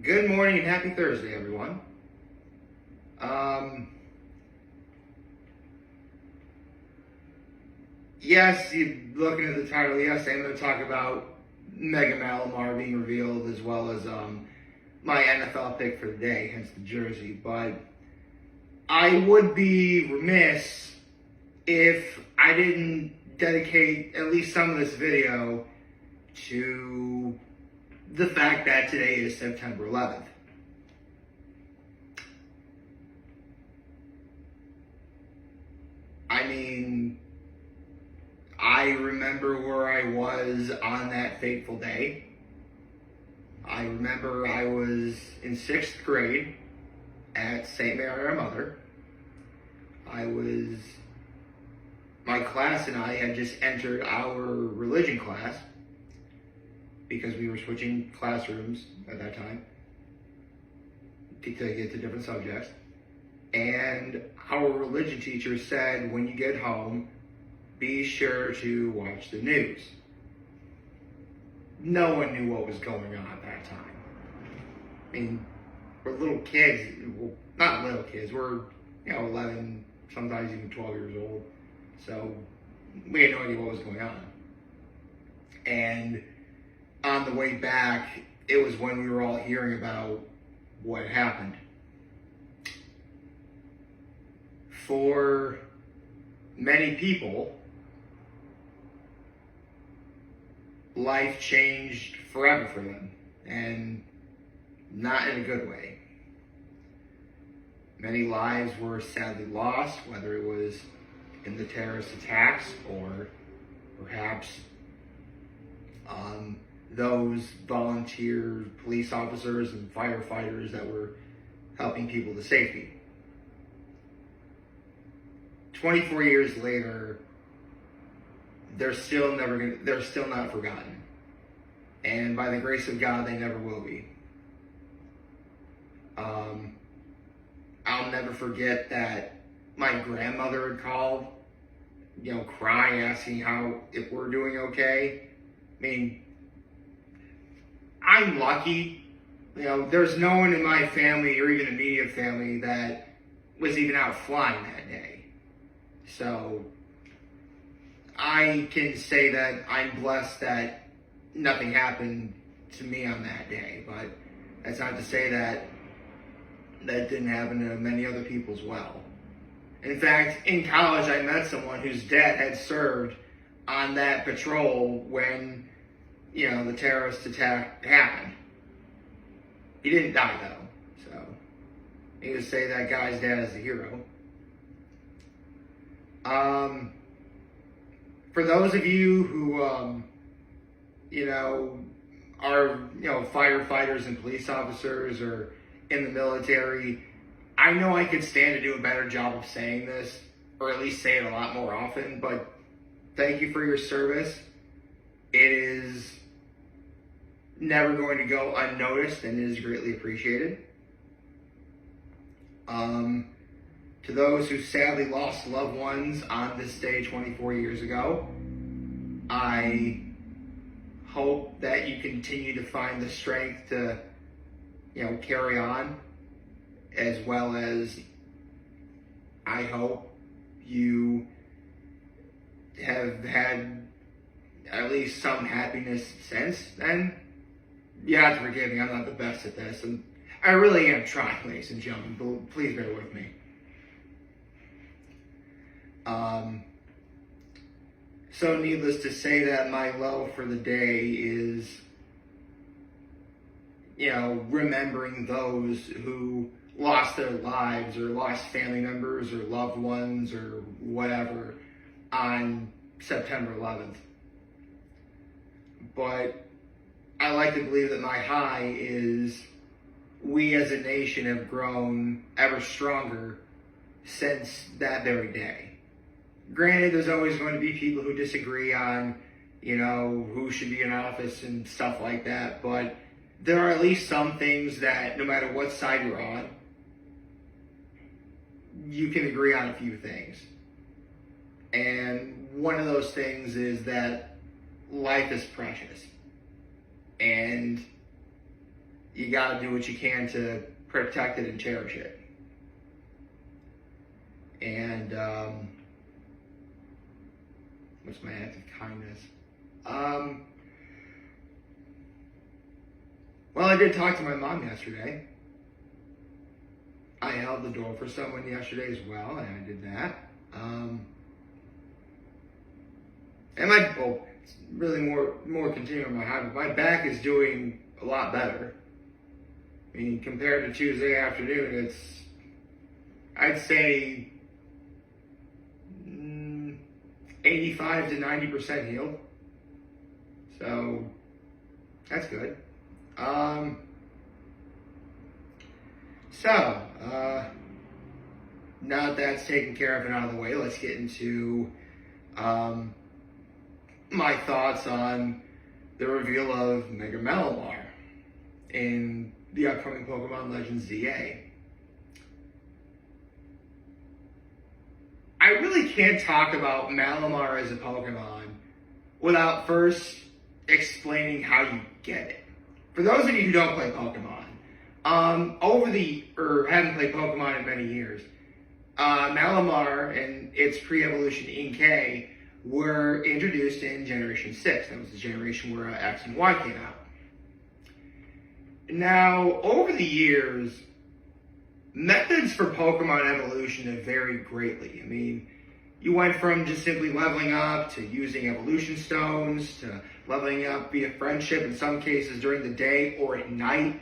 Good morning and happy Thursday, everyone. Yes, you're looking at the title. Yes, I'm going to talk about Malamar being revealed, as well as my NFL pick for the day, hence the jersey. But I would be remiss if I didn't dedicate at least some of this video to the fact that today is September 11th. I mean, I remember where I was on that fateful day. I remember I was in 6th grade at St. Mary Our Mother. My class and I had just entered our religion class because we were switching classrooms at that time to get to different subjects. And our religion teacher said, when you get home, be sure to watch the news. No one knew what was going on at that time. I mean, we're little kids. Well, not little kids. We're 11, sometimes even 12 years old. So we had no idea what was going on. And on the way back, it was when we were all hearing about what happened. For many people, life changed forever for them, and not in a good way. Many lives were sadly lost, whether it was in the terrorist attacks or perhaps those volunteer police officers and firefighters that were helping people to safety. 24 years later, they're still not forgotten. And by the grace of God, they never will be. I'll never forget that my grandmother had called, crying, asking if we're doing okay. I mean, I'm lucky. There's no one in my family or even immediate family that was even out flying that day. So I can say that I'm blessed that nothing happened to me on that day, but that's not to say that didn't happen to many other people as well. In fact, in college, I met someone whose dad had served on that patrol when, the terrorist attack happened. He didn't die, though, so I need to say that guy's dad is a hero. For those of you who, are, firefighters and police officers or in the military, I know I could stand to do a better job of saying this, or at least say it a lot more often, but thank you for your service. It is never going to go unnoticed and is greatly appreciated. To those who sadly lost loved ones on this day 24 years ago, I hope that you continue to find the strength to, carry on, as well as I hope you have had at least some happiness since then. You have to forgive me, I'm not the best at this, and I really am trying, ladies and gentlemen, but please bear with me. So needless to say that my low for the day is, remembering those who lost their lives or lost family members or loved ones or whatever on September 11th. But I like to believe that my high is we as a nation have grown ever stronger since that very day. Granted, there's always going to be people who disagree on, who should be in office and stuff like that, but there are at least some things that no matter what side you're on, you can agree on a few things. And one of those things is that life is precious. And you gotta do what you can to protect it and cherish it. And what's my act of kindness? Well, I did talk to my mom yesterday. I held the door for someone yesterday as well, and I did that. And it's really more continuing my habit. My back is doing a lot better. I mean, compared to Tuesday afternoon, it's, I'd say, 85 to 90% healed. So, that's good. Now that that's taken care of and out of the way, let's get into my thoughts on the reveal of Mega Malamar in the upcoming Pokemon Legends ZA. I really can't talk about Malamar as a Pokemon without first explaining how you get it. For those of you who don't play Pokemon, haven't played Pokemon in many years, Malamar and its pre-evolution Inkay were introduced in Generation 6. That was the generation where X and Y came out. Now, over the years, methods for Pokemon evolution have varied greatly. I mean, you went from just simply leveling up to using evolution stones to leveling up via friendship, in some cases during the day or at night.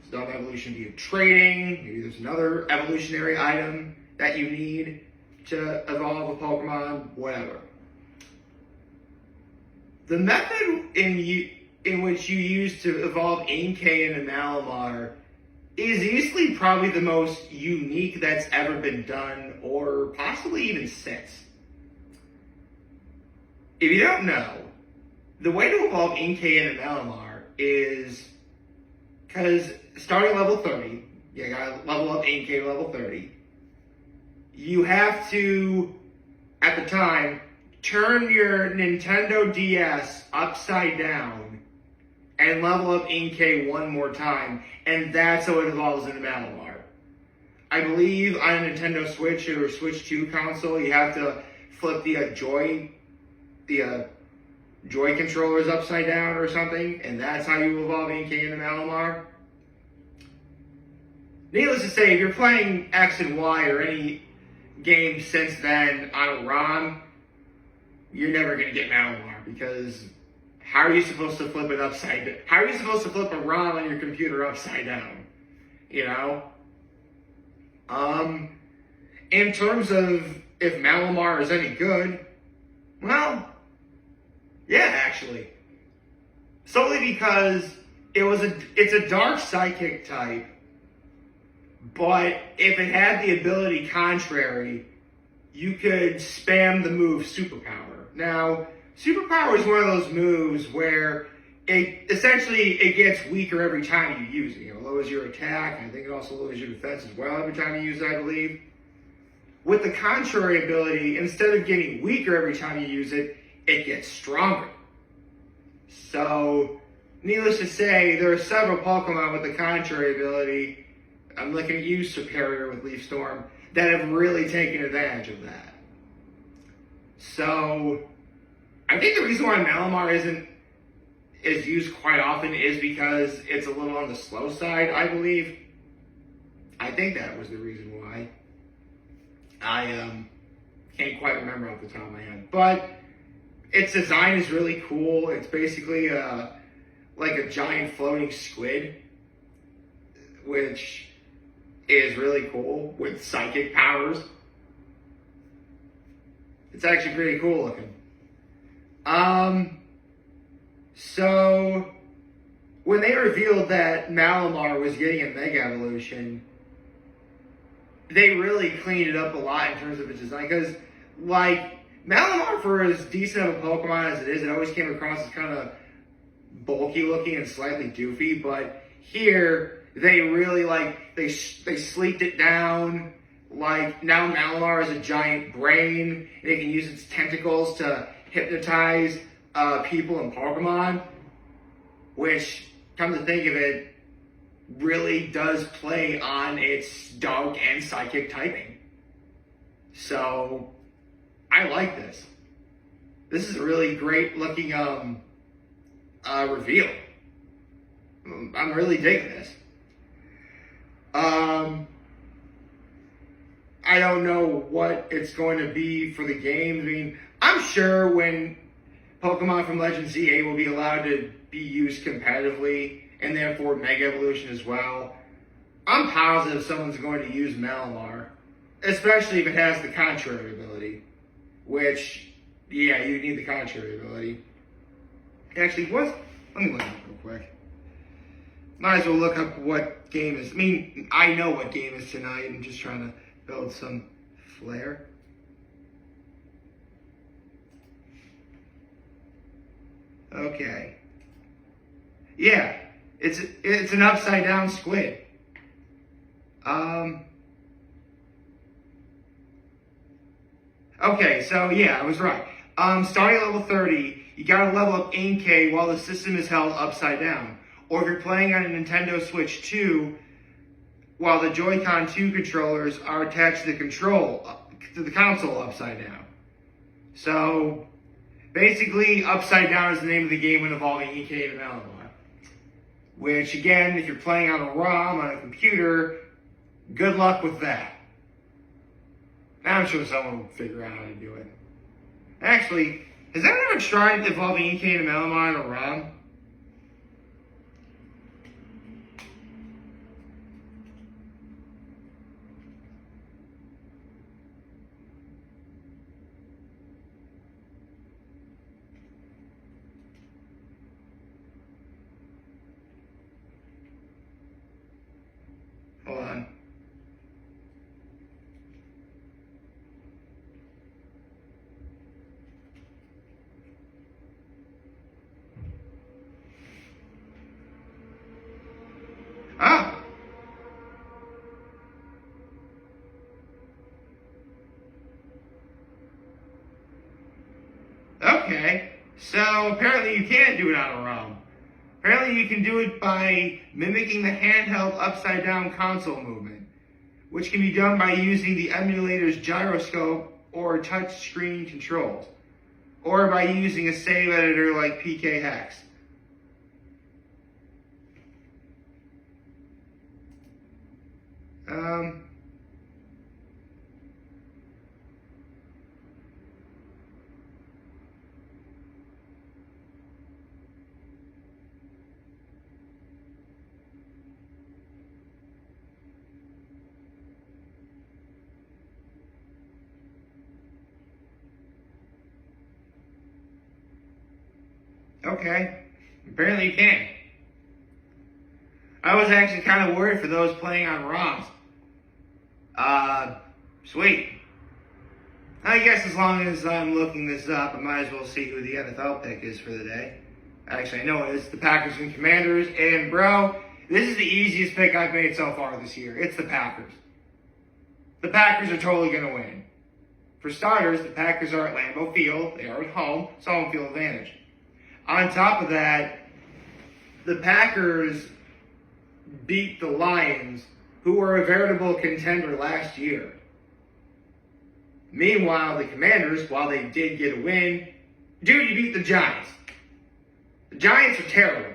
Some evolution via trading. Maybe there's another evolutionary item that you need to evolve a Pokemon, whatever. The method in which you use to evolve Inkay into Malamar is easily probably the most unique that's ever been done, or possibly even since. If you don't know, the way to evolve Inkay into Malamar is, because starting level 30, you gotta level up Inkay to level 30, you have to, at the time, turn your Nintendo DS upside down and level up Inkay one more time, and that's how it evolves into Malamar. I believe on a Nintendo Switch or Switch 2 console, you have to flip the Joy controllers upside down or something, and that's how you evolve Inkay into Malamar. Needless to say, if you're playing X and Y or any game since then on a ROM, you're never going to get Malamar, because how are you supposed to flip it upside down? How are you supposed to flip a ROM on your computer upside down? In terms of if Malamar is any good, well, yeah, actually. Solely because it's a dark psychic type, but if it had the ability contrary, you could spam the move Superpower. Now, Superpower is one of those moves where it gets weaker every time you use it. It lowers your attack, and I think it also lowers your defense as well every time you use it, I believe. With the contrary ability, instead of getting weaker every time you use it, it gets stronger. So, needless to say, there are several Pokemon with the contrary ability, I'm looking at you, Superior, with Leaf Storm, that have really taken advantage of that. So, I think the reason why Malamar is used quite often is because it's a little on the slow side, I believe. I think that was the reason why. I can't quite remember off the top of my head. But its design is really cool. It's basically like a giant floating squid, which is really cool with psychic powers. It's actually pretty cool looking. So when they revealed that Malamar was getting a Mega Evolution, they really cleaned it up a lot in terms of its design. Because, Malamar, for as decent of a Pokemon as it is, it always came across as kind of bulky looking and slightly doofy. But here, they really, they sleeked it down. Now Malamar has a giant brain, and it can use its tentacles to hypnotize people in Pokemon, which, come to think of it, really does play on its dark and psychic typing. So, I like this. This is a really great looking reveal. I'm really digging this. I don't know what it's going to be for the game. I mean, I'm sure when Pokemon from Legends ZA will be allowed to be used competitively, and therefore Mega Evolution as well, I'm positive someone's going to use Malamar, especially if it has the contrary ability, which, yeah, you need the contrary ability. Actually, let me look it up real quick. Might as well look up what game is. I mean, I know what game is tonight. I'm just trying to build some flair. Okay. Yeah, it's an upside down squid. Okay, so yeah, I was right. Starting at level 30, you gotta level up Inkay while the system is held upside down. Or if you're playing on a Nintendo Switch 2, while the Joy-Con 2 controllers are attached to the console upside down. So, basically, upside down is the name of the game when involving Inkay and Malamar. Which, again, if you're playing on a ROM on a computer, good luck with that. I'm sure someone will figure out how to do it. Actually, has anyone ever tried involving Inkay and Malamar on a ROM? Hold on. Ah! Okay. So apparently you can't do it on a ROM. Apparently you can do it by mimicking the handheld upside down console movement, which can be done by using the emulator's gyroscope or touchscreen controls, or by using a save editor like PK Hex. Okay. Apparently you can. I was actually kind of worried for those playing on ROMs. Sweet. I guess as long as I'm looking this up, I might as well see who the NFL pick is for the day. Actually, I know it is the Packers and Commanders. And, bro, this is the easiest pick I've made so far this year. It's the Packers. The Packers are totally going to win. For starters, the Packers are at Lambeau Field. They are at home, so home field advantage. On top of that, the Packers beat the Lions, who were a veritable contender last year. Meanwhile, the Commanders, while they did get a win, dude, you beat the Giants. The Giants are terrible.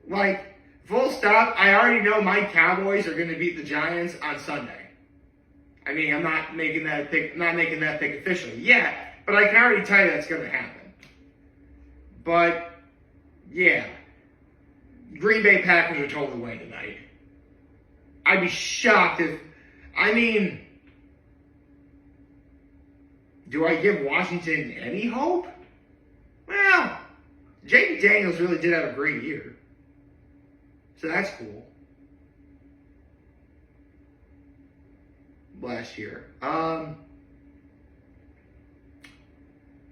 Like, full stop, I already know my Cowboys are going to beat the Giants on Sunday. I mean, I'm not making that pick officially yet, but I can already tell you that's going to happen. But, yeah. Green Bay Packers are totally winning tonight. I'd be shocked if... I mean... Do I give Washington any hope? Well, Jaden Daniels really did have a great year. So that's cool. Last year.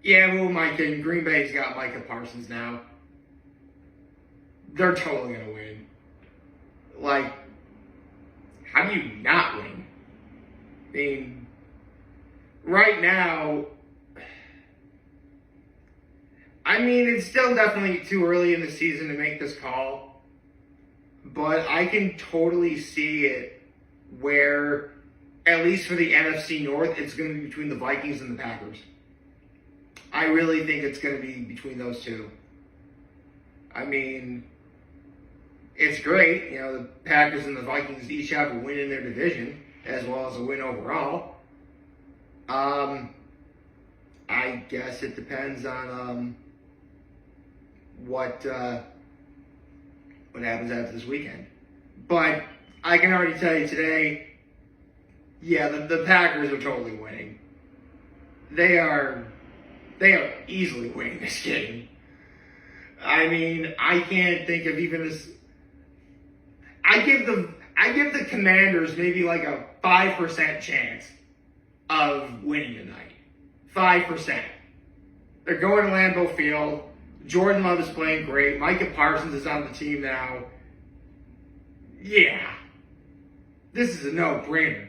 Yeah, well, Micah, Green Bay's got Micah Parsons now. They're totally going to win. Like, how do you not win? I mean, right now, I mean, it's still definitely too early in the season to make this call, but I can totally see it where, at least for the NFC North, it's going to be between the Vikings and the Packers. I really think it's going to be between those two. I mean, it's great. You know, the Packers and the Vikings each have a win in their division, as well as a win overall. I guess it depends on what happens after this weekend. But I can already tell you today, yeah, the Packers are totally winning. They are easily winning this game. I mean, I can't think of even this. I give the Commanders maybe like a 5% chance of winning tonight. 5%. They're going to Lambeau Field. Jordan Love is playing great. Micah Parsons is on the team now. Yeah. This is a no-brainer.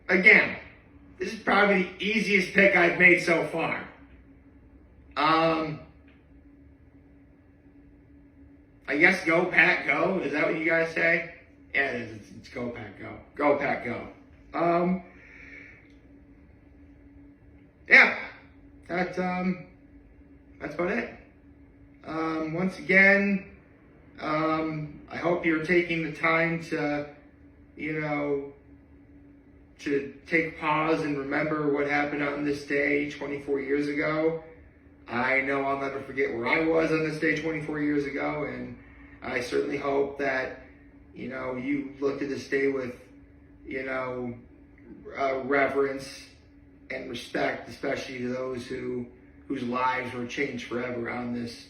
Again, this is probably the easiest pick I've made so far. I guess go, Pack, go. Is that what you guys say? Yeah, it is. It's go, Pack, go. Go, Pack, go. Yeah. That's about it. Once again, I hope you're taking the time to, to take pause and remember what happened on this day 24 years ago. I know I'll never forget where I was on this day 24 years ago, and I certainly hope that, you looked at this day with, reverence and respect, especially to those whose lives were changed forever on this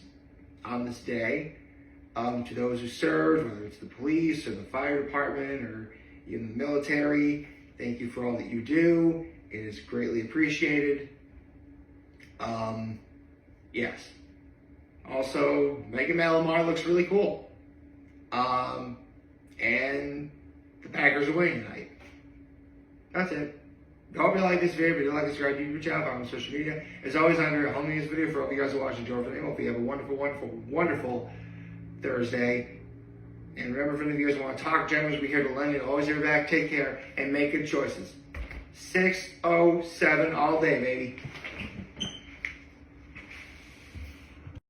day. To those who served, whether it's the police or the fire department or even the military, thank you for all that you do. It is greatly appreciated. Yes. Also, Megan Malamar looks really cool. And the Packers are winning tonight. That's it. I hope you like this video. If you like, subscribe to YouTube channel, follow me on social media. As always, I'm very humble in this video for all you guys who are watching. Enjoy for the name. Hope you have a wonderful, wonderful, wonderful Thursday. And remember, for any of you guys who want to talk generally, we're here to lend you. Always have your back. Take care and make good choices. 607 all day, baby.